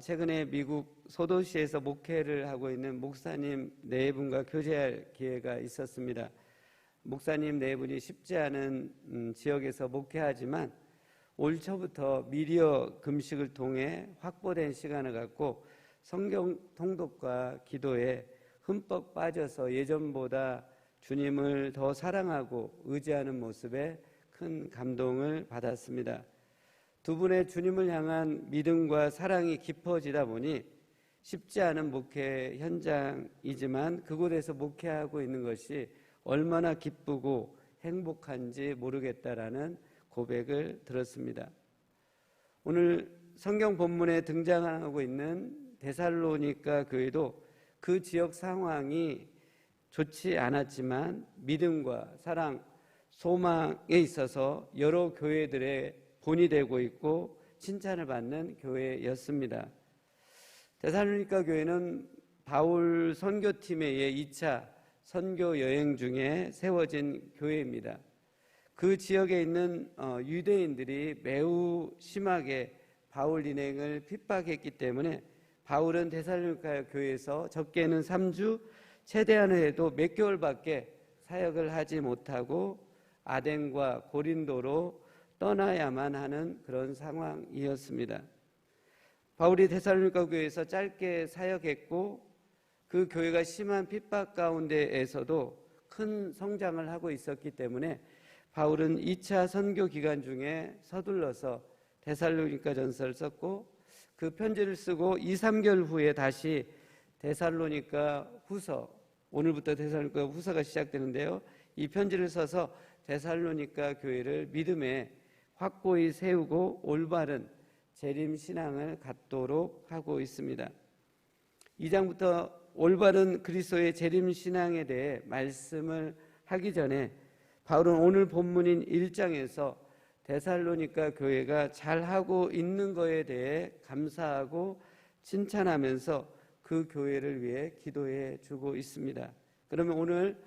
최근에 미국 소도시에서 목회를 하고 있는 목사님 네 분과 교제할 기회가 있었습니다. 목사님 네 분이 쉽지 않은 지역에서 목회하지만 올 초부터 미디어 금식을 통해 확보된 시간을 갖고 성경 통독과 기도에 흠뻑 빠져서 예전보다 주님을 더 사랑하고 의지하는 모습에 큰 감동을 받았습니다. 두 분의 주님을 향한 믿음과 사랑이 깊어지다 보니 쉽지 않은 목회 현장이지만 그곳에서 목회하고 있는 것이 얼마나 기쁘고 행복한지 모르겠다라는 고백을 들었습니다. 오늘 성경 본문에 등장하고 있는 데살로니가 교회도 그 지역 상황이 좋지 않았지만 믿음과 사랑, 소망에 있어서 여러 교회들의 본이 되고 있고 칭찬을 받는 교회였습니다. 데살로니가 교회는 바울 선교팀에 의해 2차 선교 여행 중에 세워진 교회입니다. 그 지역에 있는 유대인들이 매우 심하게 바울 일행을 핍박했기 때문에 바울은 데살로니가 교회에서 적게는 3주, 최대한 해도 몇 개월밖에 사역을 하지 못하고 아덴과 고린도로 떠나야만 하는 그런 상황이었습니다. 바울이 데살로니가 교회에서 짧게 사역했고 그 교회가 심한 핍박 가운데에서도 큰 성장을 하고 있었기 때문에 바울은 2차 선교 기간 중에 서둘러서 데살로니가 전서를 썼고 그 편지를 쓰고 2-3개월 후에 다시 데살로니가 후서, 오늘부터 데살로니가 후서가 시작되는데요, 이 편지를 써서 데살로니가 교회를 믿음에 확고히 세우고 올바른 재림 신앙을 갖도록 하고 있습니다. 2장부터 올바른 그리스도의 재림 신앙에 대해 말씀을 하기 전에 바울은 오늘 본문인 1장에서 데살로니가 교회가 잘하고 있는 것에 대해 감사하고 칭찬하면서 그 교회를 위해 기도해 주고 있습니다. 그러면 오늘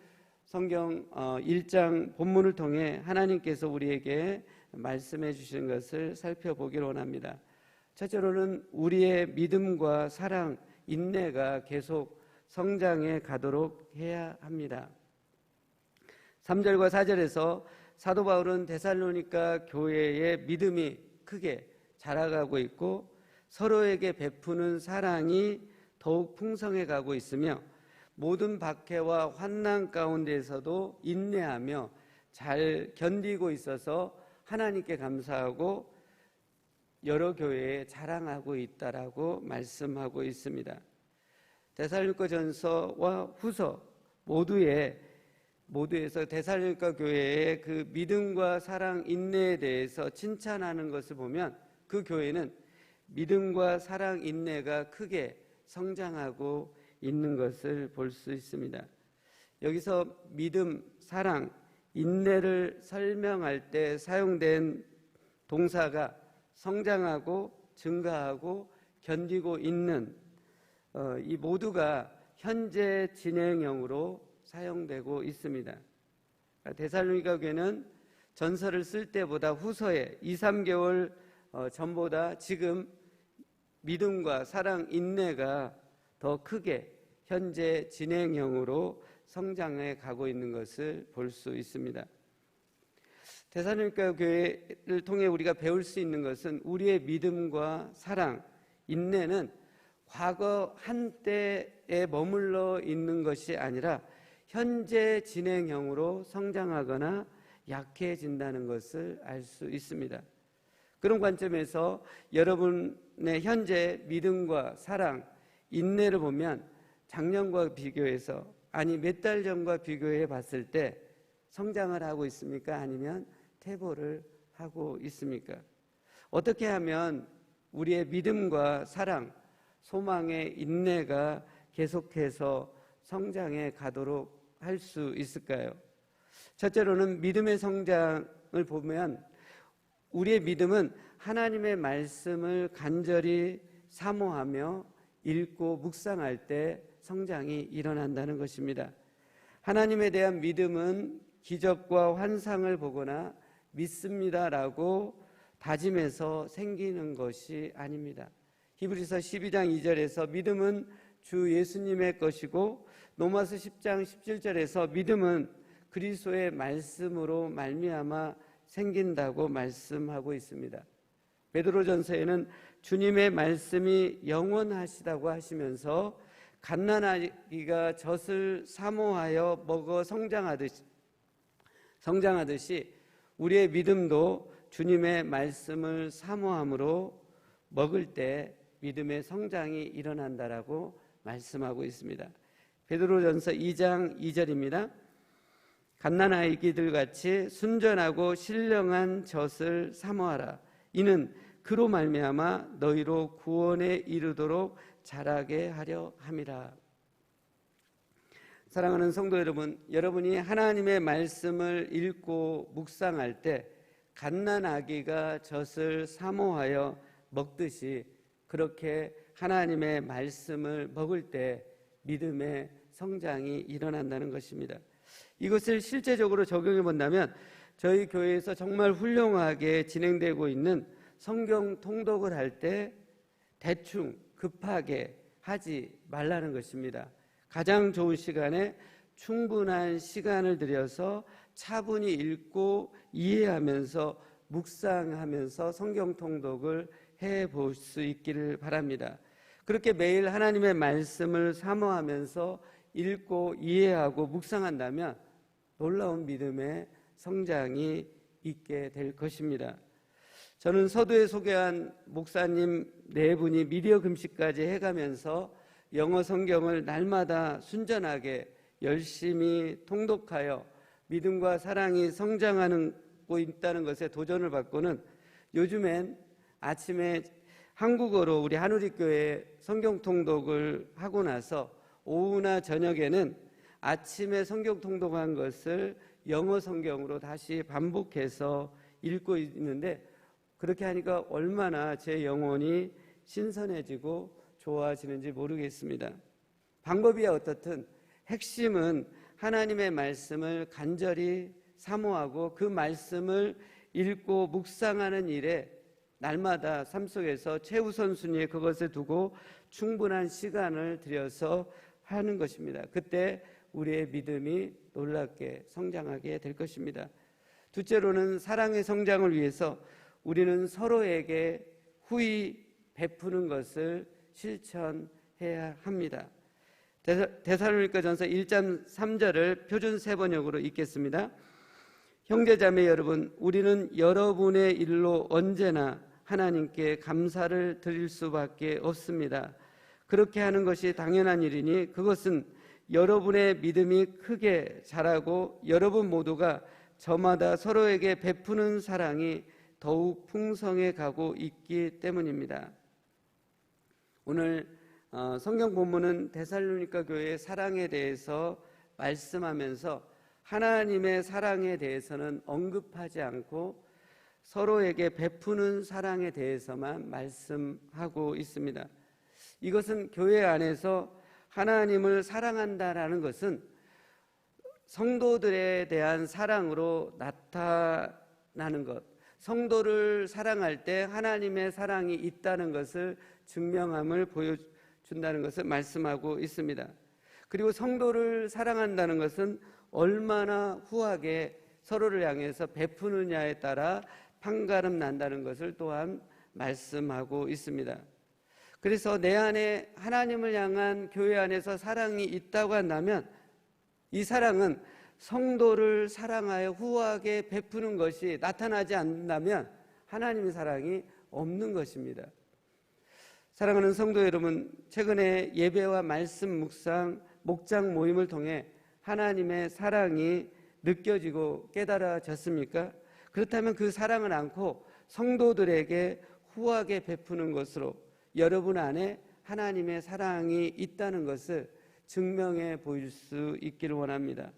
성경 1장 본문을 통해 하나님께서 우리에게 말씀해 주시는 것을 살펴보기를 원합니다. 첫째로는 우리의 믿음과 사랑, 인내가 계속 성장해 가도록 해야 합니다. 3절과 4절에서 사도 바울은 데살로니가 교회의 믿음이 크게 자라가고 있고 서로에게 베푸는 사랑이 더욱 풍성해 가고 있으며 모든 박해와 환난 가운데에서도 인내하며 잘 견디고 있어서 하나님께 감사하고 여러 교회에 자랑하고 있다라고 말씀하고 있습니다. 데살로니가 전서와 후서 모두에서 데살로니가 교회의 그 믿음과 사랑, 인내에 대해서 칭찬하는 것을 보면 그 교회는 믿음과 사랑, 인내가 크게 성장하고 있는 것을 볼 수 있습니다. 여기서 믿음, 사랑, 인내를 설명할 때 사용된 동사가 성장하고 증가하고 견디고 있는 이 모두가 현재 진행형으로 사용되고 있습니다. 데살로니가 교회는 전서를 쓸 때보다 후서에 2-3개월 전보다 지금 믿음과 사랑, 인내가 더 크게 현재 진행형으로 성장해 가고 있는 것을 볼 수 있습니다. 데살로니가 교회를 통해 우리가 배울 수 있는 것은 우리의 믿음과 사랑, 인내는 과거 한때에 머물러 있는 것이 아니라 현재 진행형으로 성장하거나 약해진다는 것을 알 수 있습니다. 그런 관점에서 여러분의 현재 믿음과 사랑, 인내를 보면 작년과 비교해서 몇 달 전과 비교해 봤을 때 성장을 하고 있습니까? 아니면 퇴보를 하고 있습니까? 어떻게 하면 우리의 믿음과 사랑, 소망의 인내가 계속해서 성장해 가도록 할 수 있을까요? 첫째로는 믿음의 성장을 보면 우리의 믿음은 하나님의 말씀을 간절히 사모하며 읽고 묵상할 때 성장이 일어난다는 것입니다. 하나님에 대한 믿음은 기적과 환상을 보거나 믿습니다라고 다짐해서 생기는 것이 아닙니다. 히브리서 12장 2절에서 믿음은 주 예수님의 것이고, 로마서 10장 17절에서 믿음은 그리스도의 말씀으로 말미암아 생긴다고 말씀하고 있습니다. 베드로전서에는 주님의 말씀이 영원하시다고 하시면서 갓난아기가 젖을 사모하여 먹어 성장하듯이 우리의 믿음도 주님의 말씀을 사모함으로 먹을 때 믿음의 성장이 일어난다라고 말씀하고 있습니다. 베드로전서 2장 2절입니다. 갓난아기들 같이 순전하고 신령한 젖을 사모하라. 이는 그로 말미암아 너희로 구원에 이르도록 자라게 하려 함이라. 사랑하는 성도 여러분, 여러분이 하나님의 말씀을 읽고 묵상할 때 갓난아기가 젖을 사모하여 먹듯이 그렇게 하나님의 말씀을 먹을 때 믿음의 성장이 일어난다는 것입니다. 이것을 실제적으로 적용해 본다면 저희 교회에서 정말 훌륭하게 진행되고 있는 성경 통독을 할 때 대충 급하게 하지 말라는 것입니다. 가장 좋은 시간에 충분한 시간을 들여서 차분히 읽고 이해하면서 묵상하면서 성경 통독을 해볼 수 있기를 바랍니다. 그렇게 매일 하나님의 말씀을 사모하면서 읽고 이해하고 묵상한다면 놀라운 믿음의 성장이 있게 될 것입니다. 저는 서두에 소개한 목사님 4분이 미디어 금식까지 해가면서 영어 성경을 날마다 순전하게 열심히 통독하여 믿음과 사랑이 성장하고 있다는 것에 도전을 받고는 요즘엔 아침에 한국어로 우리 한우리교회 성경 통독을 하고 나서 오후나 저녁에는 아침에 성경 통독한 것을 영어 성경으로 다시 반복해서 읽고 있는데, 그렇게 하니까 얼마나 제 영혼이 신선해지고 좋아지는지 모르겠습니다. 방법이야 어떻든 핵심은 하나님의 말씀을 간절히 사모하고 그 말씀을 읽고 묵상하는 일에 날마다 삶 속에서 최우선 순위에 그것을 두고 충분한 시간을 들여서 하는 것입니다. 그때 우리의 믿음이 놀랍게 성장하게 될 것입니다. 둘째로는 사랑의 성장을 위해서 우리는 서로에게 후히 베푸는 것을 실천해야 합니다. 데살로니가전서 1장 3절을 표준 세번역으로 읽겠습니다. 형제자매 여러분, 우리는 여러분의 일로 언제나 하나님께 감사를 드릴 수밖에 없습니다. 그렇게 하는 것이 당연한 일이니 그것은 여러분의 믿음이 크게 자라고 여러분 모두가 저마다 서로에게 베푸는 사랑이 더욱 풍성해 가고 있기 때문입니다. 오늘 성경 본문은 데살로니가 교회의 사랑에 대해서 말씀하면서 하나님의 사랑에 대해서는 언급하지 않고 서로에게 베푸는 사랑에 대해서만 말씀하고 있습니다. 이것은 교회 안에서 하나님을 사랑한다라는 것은 성도들에 대한 사랑으로 나타나는 것, 성도를 사랑할 때 하나님의 사랑이 있다는 것을 증명함을 보여준다는 것을 말씀하고 있습니다. 그리고 성도를 사랑한다는 것은 얼마나 후하게 서로를 향해서 베푸느냐에 따라 판가름 난다는 것을 또한 말씀하고 있습니다. 그래서 내 안에 하나님을 향한 교회 안에서 사랑이 있다고 한다면 이 사랑은 성도를 사랑하여 후하게 베푸는 것이 나타나지 않는다면 하나님의 사랑이 없는 것입니다. 사랑하는 성도 여러분, 최근에 예배와 말씀 묵상, 목장 모임을 통해 하나님의 사랑이 느껴지고 깨달아졌습니까? 그렇다면 그 사랑을 안고 성도들에게 후하게 베푸는 것으로 여러분 안에 하나님의 사랑이 있다는 것을 증명해 보일 수 있기를 원합니다.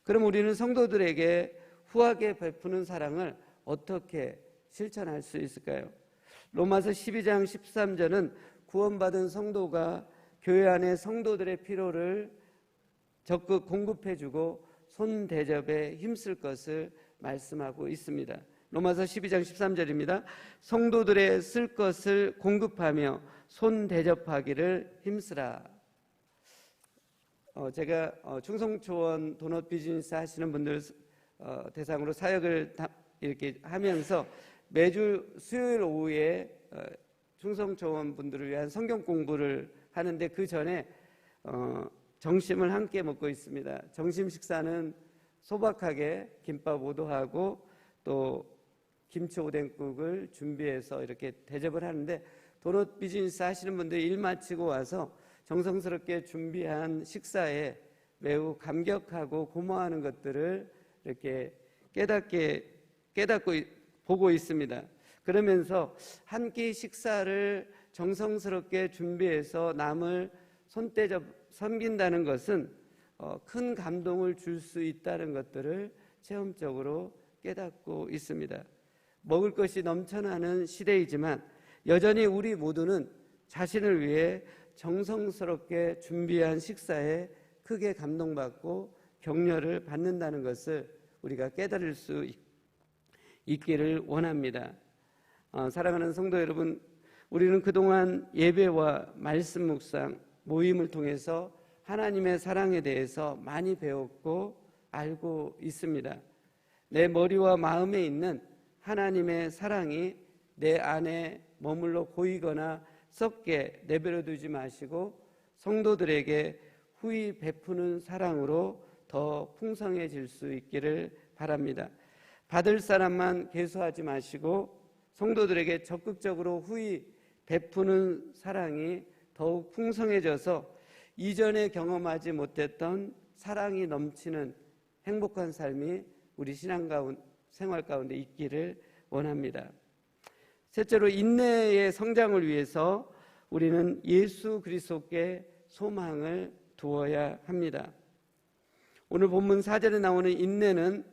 그럼 우리는 성도들에게 후하게 베푸는 사랑을 어떻게 실천할 수 있을까요? 로마서 12장 13절은 구원받은 성도가 교회 안에 성도들의 필요를 적극 공급해주고 손대접에 힘쓸 것을 말씀하고 있습니다. 로마서 12장 13절입니다. 성도들의 쓸 것을 공급하며 손 대접하기를 힘쓰라. 제가 충성초원 도넛 비즈니스 하시는 분들 대상으로 사역을 이렇게 하면서 매주 수요일 오후에 충성초원 분들을 위한 성경 공부를 하는데, 그 전에 점심을 함께 먹고 있습니다. 점심 식사는 소박하게 김밥 오도하고 또 김치 오뎅국을 준비해서 이렇게 대접을 하는데, 도넛 비즈니스 하시는 분들 일 마치고 와서 정성스럽게 준비한 식사에 매우 감격하고 고마워하는 것들을 이렇게 깨닫고 보고 있습니다. 그러면서 한 끼 식사를 정성스럽게 준비해서 남을 손대접 섬긴다는 것은 큰 감동을 줄 수 있다는 것들을 체험적으로 깨닫고 있습니다. 먹을 것이 넘쳐나는 시대이지만 여전히 우리 모두는 자신을 위해 정성스럽게 준비한 식사에 크게 감동받고 격려를 받는다는 것을 우리가 깨달을 수 있기를 원합니다. 사랑하는 성도 여러분, 우리는 그동안 예배와 말씀 묵상, 모임을 통해서 하나님의 사랑에 대해서 많이 배웠고 알고 있습니다. 내 머리와 마음에 있는 하나님의 사랑이 내 안에 머물러 고이거나 썩게 내버려 두지 마시고 성도들에게 후히 베푸는 사랑으로 더 풍성해질 수 있기를 바랍니다. 받을 사람만 계수하지 마시고 성도들에게 적극적으로 후히 베푸는 사랑이 더욱 풍성해져서 이전에 경험하지 못했던 사랑이 넘치는 행복한 삶이 우리 생활 가운데 있기를 원합니다. 셋째로, 인내의 성장을 위해서 우리는 예수 그리스도께 소망을 두어야 합니다. 오늘 본문 4절에 나오는 인내는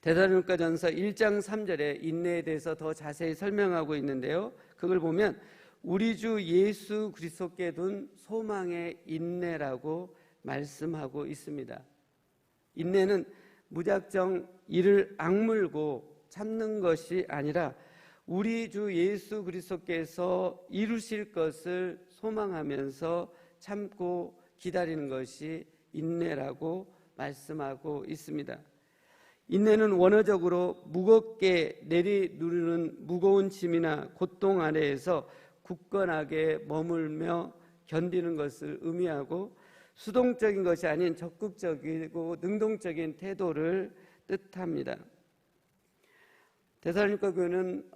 데살로니가전서 1장 3절에 인내에 대해서 더 자세히 설명하고 있는데요, 그걸 보면 우리 주 예수 그리스도께 둔 소망의 인내라고 말씀하고 있습니다. 인내는 무작정 이를 악물고 참는 것이 아니라 우리 주 예수 그리스도께서 이루실 것을 소망하면서 참고 기다리는 것이 인내라고 말씀하고 있습니다. 인내는 원어적으로 무겁게 내리누르는 무거운 짐이나 고통 아래에서 굳건하게 머물며 견디는 것을 의미하고 수동적인 것이 아닌 적극적이고 능동적인 태도를 뜻합니다. 데살로니가 교회는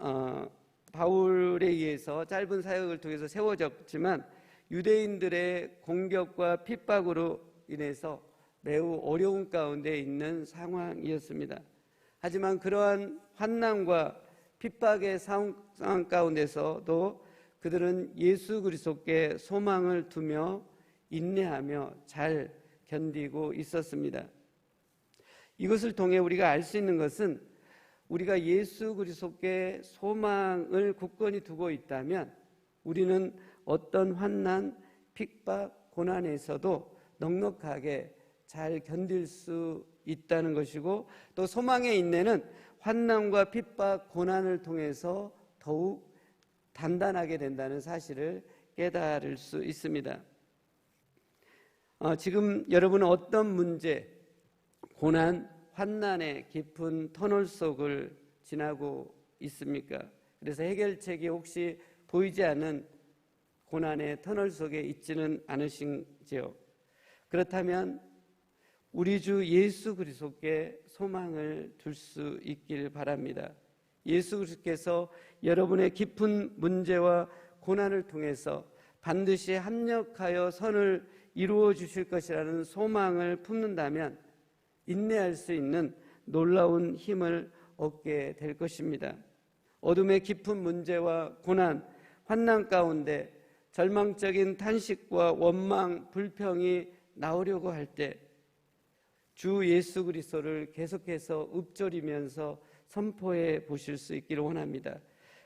바울에 의해서 짧은 사역을 통해서 세워졌지만 유대인들의 공격과 핍박으로 인해서 매우 어려운 가운데 있는 상황이었습니다. 하지만 그러한 환난과 핍박의 상황 가운데서도 그들은 예수 그리스도께 소망을 두며 인내하며 잘 견디고 있었습니다. 이것을 통해 우리가 알 수 있는 것은 우리가 예수 그리스도께 소망을 굳건히 두고 있다면 우리는 어떤 환난, 핍박, 고난에서도 넉넉하게 잘 견딜 수 있다는 것이고, 또 소망의 인내는 환난과 핍박, 고난을 통해서 더욱 단단하게 된다는 사실을 깨달을 수 있습니다. 지금 여러분은 어떤 문제, 고난, 환난의 깊은 터널 속을 지나고 있습니까? 그래서 해결책이 혹시 보이지 않는 고난의 터널 속에 있지는 않으신지요? 그렇다면 우리 주 예수 그리스도께 소망을 둘 수 있길 바랍니다. 예수 그리스도께서 여러분의 깊은 문제와 고난을 통해서 반드시 합력하여 선을 이루어 주실 것이라는 소망을 품는다면 인내할 수 있는 놀라운 힘을 얻게 될 것입니다. 어둠의 깊은 문제와 고난, 환난 가운데 절망적인 탄식과 원망, 불평이 나오려고 할 때 주 예수 그리스도를 계속해서 읊조리면서 선포해 보실 수 있기를 원합니다.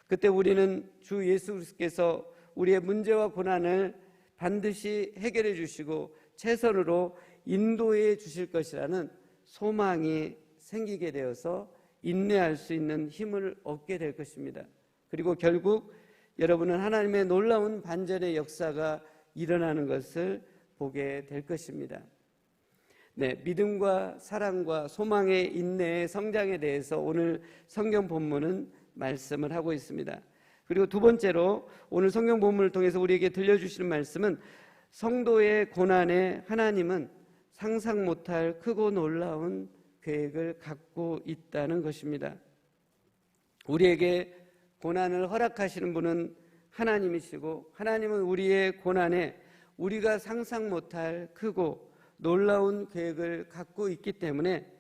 그때 우리는 주 예수 그리스도께서 우리의 문제와 고난을 반드시 해결해 주시고 최선으로 인도해 주실 것이라는 소망이 생기게 되어서 인내할 수 있는 힘을 얻게 될 것입니다. 그리고 결국 여러분은 하나님의 놀라운 반전의 역사가 일어나는 것을 보게 될 것입니다. 네, 믿음과 사랑과 소망의 인내의 성장에 대해서 오늘 성경 본문은 말씀을 하고 있습니다. 그리고 두 번째로 오늘 성경 본문을 통해서 우리에게 들려주시는 말씀은 성도의 고난에 하나님은 상상 못할 크고 놀라운 계획을 갖고 있다는 것입니다. 우리에게 고난을 허락하시는 분은 하나님이시고, 하나님은 우리의 고난에 우리가 상상 못할 크고 놀라운 계획을 갖고 있기 때문에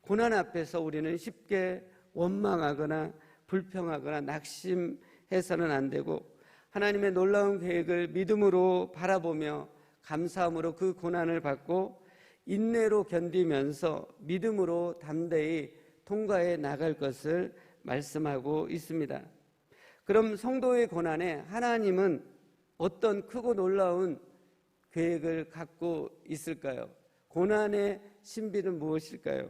고난 앞에서 우리는 쉽게 원망하거나 불평하거나 낙심해서는 안 되고, 하나님의 놀라운 계획을 믿음으로 바라보며 감사함으로 그 고난을 받고 인내로 견디면서 믿음으로 담대히 통과해 나갈 것을 말씀하고 있습니다. 그럼 성도의 고난에 하나님은 어떤 크고 놀라운 계획을 갖고 있을까요? 고난의 신비는 무엇일까요?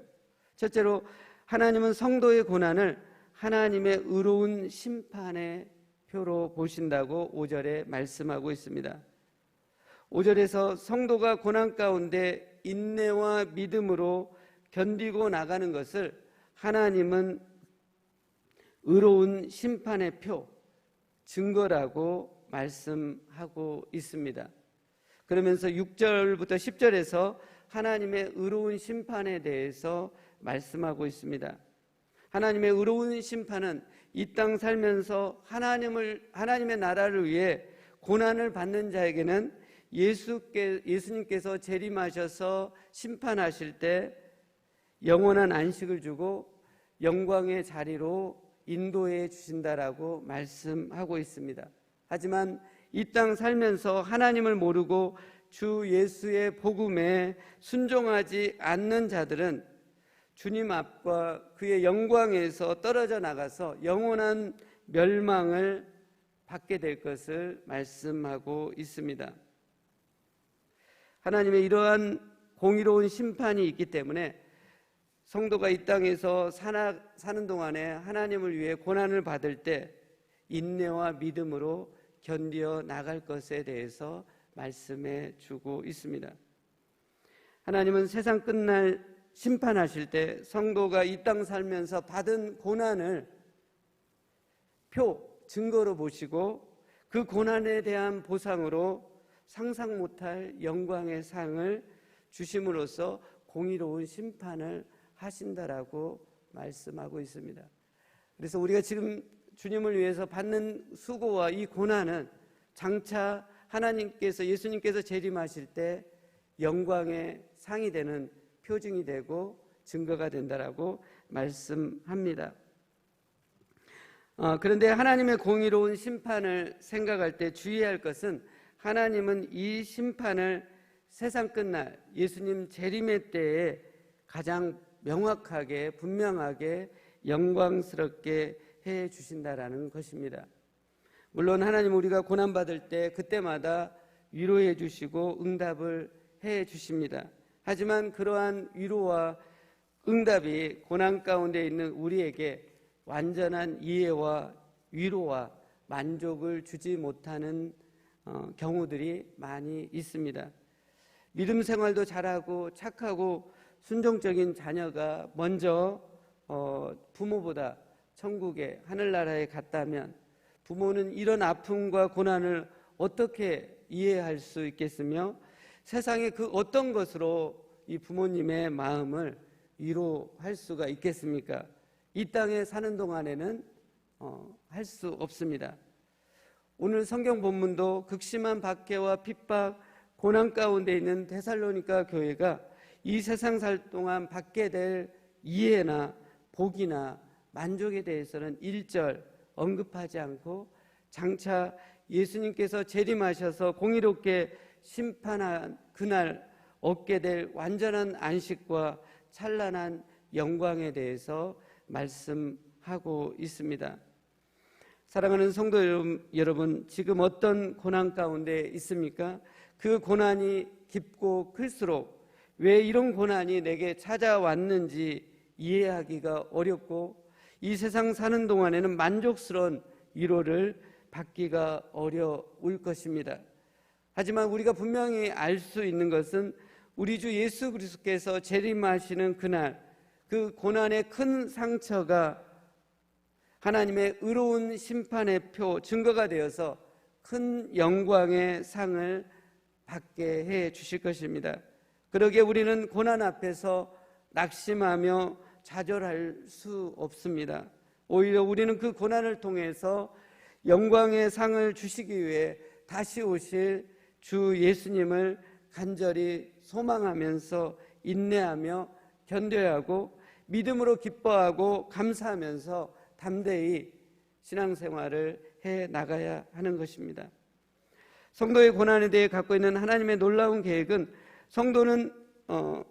첫째로 하나님은 성도의 고난을 하나님의 의로운 심판의 표로 보신다고 5절에 말씀하고 있습니다. 5절에서 성도가 고난 가운데 인내와 믿음으로 견디고 나가는 것을 하나님은 의로운 심판의 표, 증거라고 말씀하고 있습니다. 그러면서 6절부터 10절에서 하나님의 의로운 심판에 대해서 말씀하고 있습니다. 하나님의 의로운 심판은 이 땅 살면서 하나님의 나라를 위해 고난을 받는 자에게는 예수님께서 재림하셔서 심판하실 때 영원한 안식을 주고 영광의 자리로 인도해 주신다라고 말씀하고 있습니다. 하지만 이 땅 살면서 하나님을 모르고 주 예수의 복음에 순종하지 않는 자들은 주님 앞과 그의 영광에서 떨어져 나가서 영원한 멸망을 받게 될 것을 말씀하고 있습니다. 하나님의 이러한 공의로운 심판이 있기 때문에 성도가 이 땅에서 사는 동안에 하나님을 위해 고난을 받을 때 인내와 믿음으로 견디어 나갈 것에 대해서 말씀해 주고 있습니다. 하나님은 세상 끝날 심판하실 때 성도가 이 땅 살면서 받은 고난을 증거로 보시고 그 고난에 대한 보상으로 상상 못할 영광의 상을 주심으로써 공의로운 심판을 하신다라고 말씀하고 있습니다. 그래서 우리가 지금 주님을 위해서 받는 수고와 이 고난은 장차 하나님께서 예수님께서 재림하실 때 영광의 상이 되는 표징이 되고 증거가 된다라고 말씀합니다. 그런데 하나님의 공의로운 심판을 생각할 때 주의할 것은 하나님은 이 심판을 세상 끝날 예수님 재림의 때에 가장 명확하게 분명하게 영광스럽게 해 주신다라는 것입니다. 물론 하나님 우리가 고난받을 때 그때마다 위로해 주시고 응답을 해 주십니다. 하지만 그러한 위로와 응답이 고난 가운데 있는 우리에게 완전한 이해와 위로와 만족을 주지 못하는 경우들이 많이 있습니다. 믿음 생활도 잘하고 착하고 순종적인 자녀가 먼저 부모보다 천국에 하늘나라에 갔다면 부모는 이런 아픔과 고난을 어떻게 이해할 수 있겠으며 세상의 그 어떤 것으로 이 부모님의 마음을 위로할 수가 있겠습니까? 이 땅에 사는 동안에는 할 수 없습니다. 오늘 성경 본문도 극심한 박해와 핍박, 고난 가운데 있는 데살로니가 교회가 이 세상 살 동안 받게 될 이해나 복이나 만족에 대해서는 1절 언급하지 않고 장차 예수님께서 재림하셔서 공의롭게 심판한 그날 얻게 될 완전한 안식과 찬란한 영광에 대해서 말씀하고 있습니다. 사랑하는 성도 여러분, 지금 어떤 고난 가운데 있습니까? 그 고난이 깊고 클수록 왜 이런 고난이 내게 찾아왔는지 이해하기가 어렵고 이 세상 사는 동안에는 만족스러운 위로를 받기가 어려울 것입니다. 하지만 우리가 분명히 알 수 있는 것은 우리 주 예수 그리스도께서 재림하시는 그날, 그 고난의 큰 상처가 하나님의 의로운 심판의 표, 증거가 되어서 큰 영광의 상을 받게 해 주실 것입니다. 그러기에 우리는 고난 앞에서 낙심하며 좌절할 수 없습니다. 오히려 우리는 그 고난을 통해서 영광의 상을 주시기 위해 다시 오실 주 예수님을 간절히 소망하면서 인내하며 견뎌야 하고, 믿음으로 기뻐하고 감사하면서 담대히 신앙생활을 해 나가야 하는 것입니다. 성도의 고난에 대해 갖고 있는 하나님의 놀라운 계획은, 성도는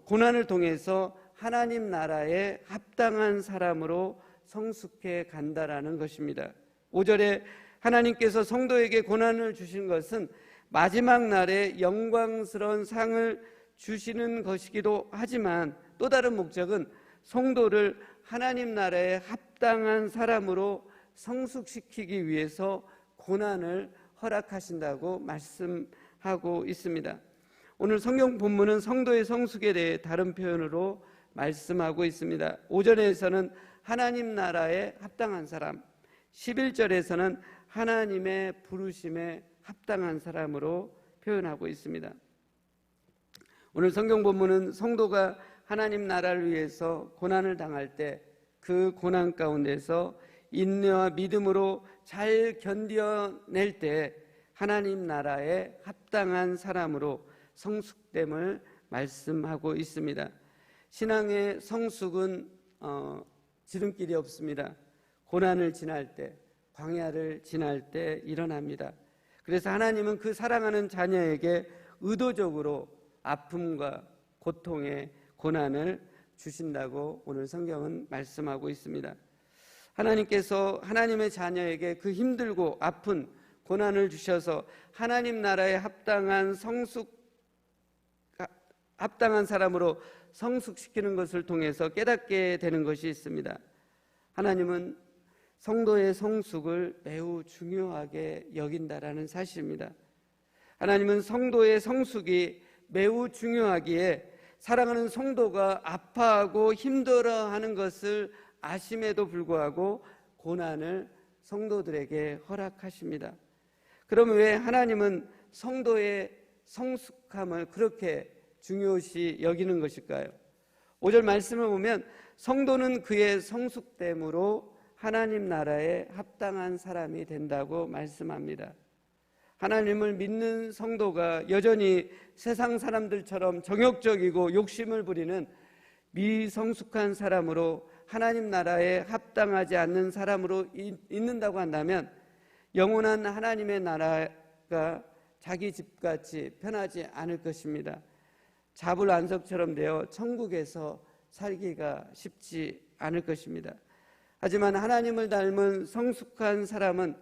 고난을 통해서 하나님 나라에 합당한 사람으로 성숙해 간다라는 것입니다. 5절에 하나님께서 성도에게 고난을 주신 것은 마지막 날에 영광스러운 상을 주시는 것이기도 하지만, 또 다른 목적은 성도를 하나님 나라에 합당한 사람으로 성숙시키기 위해서 고난을 허락하신다고 말씀하고 있습니다. 오늘 성경 본문은 성도의 성숙에 대해 다른 표현으로 말씀하고 있습니다. 5절에서는 하나님 나라에 합당한 사람, 11절에서는 하나님의 부르심에 합당한 사람으로 표현하고 있습니다. 오늘 성경 본문은 성도가 하나님 나라를 위해서 고난을 당할 때 그 고난 가운데서 인내와 믿음으로 잘 견뎌낼 때 하나님 나라에 합당한 사람으로 성숙됨을 말씀하고 있습니다. 신앙의 성숙은 지름길이 없습니다. 고난을 지날 때, 광야를 지날 때 일어납니다. 그래서 하나님은 그 사랑하는 자녀에게 의도적으로 아픔과 고통의 고난을 주신다고 오늘 성경은 말씀하고 있습니다. 하나님께서 하나님의 자녀에게 그 힘들고 아픈 고난을 주셔서 하나님 나라에 합당한 사람으로 성숙시키는 것을 통해서 깨닫게 되는 것이 있습니다. 하나님은 성도의 성숙을 매우 중요하게 여긴다라는 사실입니다. 하나님은 성도의 성숙이 매우 중요하기에 사랑하는 성도가 아파하고 힘들어하는 것을 아심에도 불구하고 고난을 성도들에게 허락하십니다. 그러면 왜 하나님은 성도의 성숙함을 그렇게 중요시 여기는 것일까요? 5절 말씀을 보면 성도는 그의 성숙됨으로 하나님 나라에 합당한 사람이 된다고 말씀합니다. 하나님을 믿는 성도가 여전히 세상 사람들처럼 정욕적이고 욕심을 부리는 미성숙한 사람으로 하나님 나라에 합당하지 않는 사람으로 있는다고 한다면 영원한 하나님의 나라가 자기 집같이 편하지 않을 것입니다. 자불안석처럼 되어 천국에서 살기가 쉽지 않을 것입니다. 하지만 하나님을 닮은 성숙한 사람은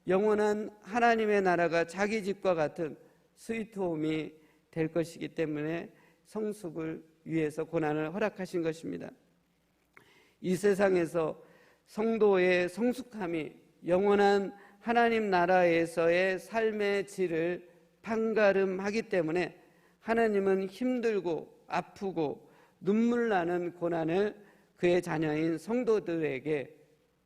영원한 하나님의 나라가 자기 집과 같은 스위트홈이 될 것이기 때문에 성숙을 위해서 고난을 허락하신 것입니다. 이 세상에서 성도의 성숙함이 영원한 하나님 나라에서의 삶의 질을 판가름하기 때문에 하나님은 힘들고 아프고 눈물 나는 고난을 그의 자녀인 성도들에게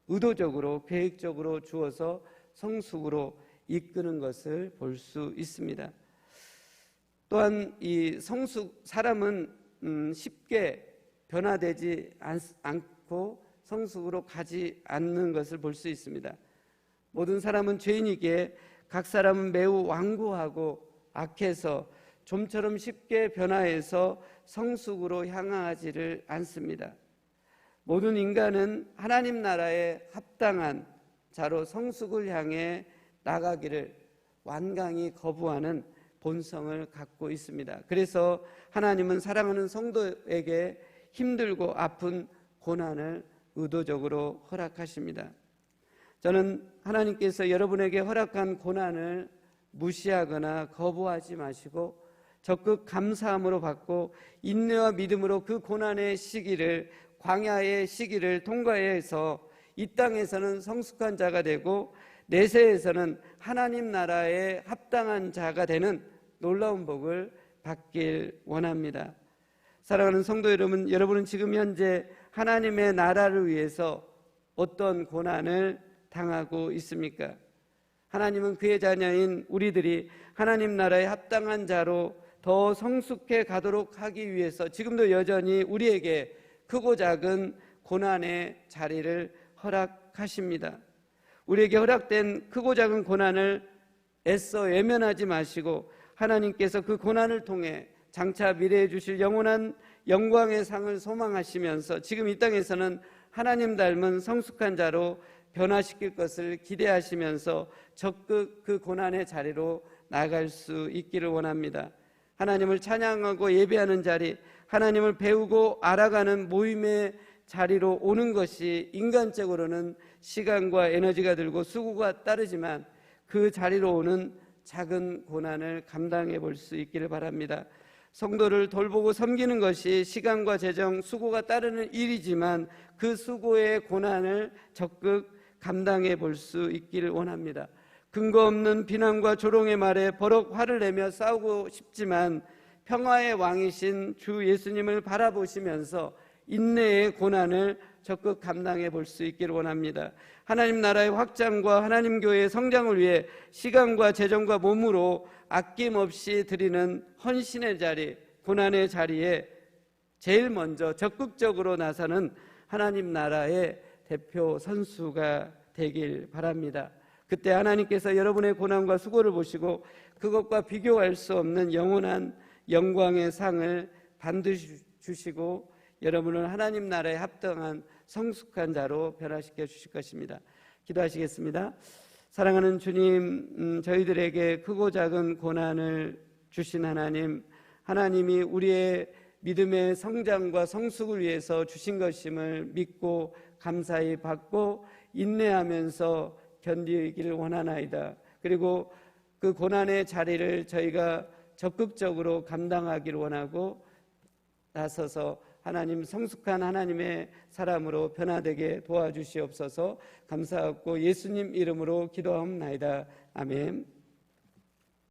의도적으로 계획적으로 주어서 성숙으로 이끄는 것을 볼 수 있습니다. 또한 이 성숙, 사람은 쉽게 변화되지 않고 성숙으로 가지 않는 것을 볼 수 있습니다. 모든 사람은 죄인이기에 각 사람은 매우 완고하고 악해서 좀처럼 쉽게 변화해서 성숙으로 향하지를 않습니다. 모든 인간은 하나님 나라에 합당한 자로 성숙을 향해 나가기를 완강히 거부하는 본성을 갖고 있습니다. 그래서 하나님은 사랑하는 성도에게 힘들고 아픈 고난을 의도적으로 허락하십니다. 저는 하나님께서 여러분에게 허락한 고난을 무시하거나 거부하지 마시고 적극 감사함으로 받고 인내와 믿음으로 그 고난의 시기를, 광야의 시기를 통과해서 이 땅에서는 성숙한 자가 되고 내세에서는 하나님 나라에 합당한 자가 되는 놀라운 복을 받길 원합니다. 사랑하는 성도 여러분, 여러분은 지금 현재 하나님의 나라를 위해서 어떤 고난을 당하고 있습니까? 하나님은 그의 자녀인 우리들이 하나님 나라에 합당한 자로 더 성숙해 가도록 하기 위해서 지금도 여전히 우리에게 크고 작은 고난의 자리를 허락하십니다. 우리에게 허락된 크고 작은 고난을 애써 외면하지 마시고 하나님께서 그 고난을 통해 장차 미래에 주실 영원한 영광의 상을 소망하시면서 지금 이 땅에서는 하나님 닮은 성숙한 자로 변화시킬 것을 기대하시면서 적극 그 고난의 자리로 나갈 수 있기를 원합니다. 하나님을 찬양하고 예배하는 자리, 하나님을 배우고 알아가는 모임의 자리로 오는 것이 인간적으로는 시간과 에너지가 들고 수고가 따르지만 그 자리로 오는 작은 고난을 감당해 볼 수 있기를 바랍니다. 성도를 돌보고 섬기는 것이 시간과 재정, 수고가 따르는 일이지만 그 수고의 고난을 적극 감당해 볼 수 있기를 원합니다. 근거 없는 비난과 조롱의 말에 버럭 화를 내며 싸우고 싶지만 평화의 왕이신 주 예수님을 바라보시면서 인내의 고난을 적극 감당해 볼 수 있기를 원합니다. 하나님 나라의 확장과 하나님 교회의 성장을 위해 시간과 재정과 몸으로 아낌없이 드리는 헌신의 자리, 고난의 자리에 제일 먼저 적극적으로 나서는 하나님 나라의 대표 선수가 되길 바랍니다. 그때 하나님께서 여러분의 고난과 수고를 보시고 그것과 비교할 수 없는 영원한 영광의 상을 반드시 주시고 여러분을 하나님 나라에 합당한 성숙한 자로 변화시켜 주실 것입니다. 기도하시겠습니다. 사랑하는 주님, 저희들에게 크고 작은 고난을 주신 하나님, 하나님이 우리의 믿음의 성장과 성숙을 위해서 주신 것임을 믿고 감사히 받고 인내하면서 견디기를 원하나이다. 그리고 그 고난의 자리를 저희가 적극적으로 감당하기를 원하고 나서서 하나님 성숙한 하나님의 사람으로 변화되게 도와주시옵소서. 감사하고 예수님 이름으로 기도하옵나이다. 아멘.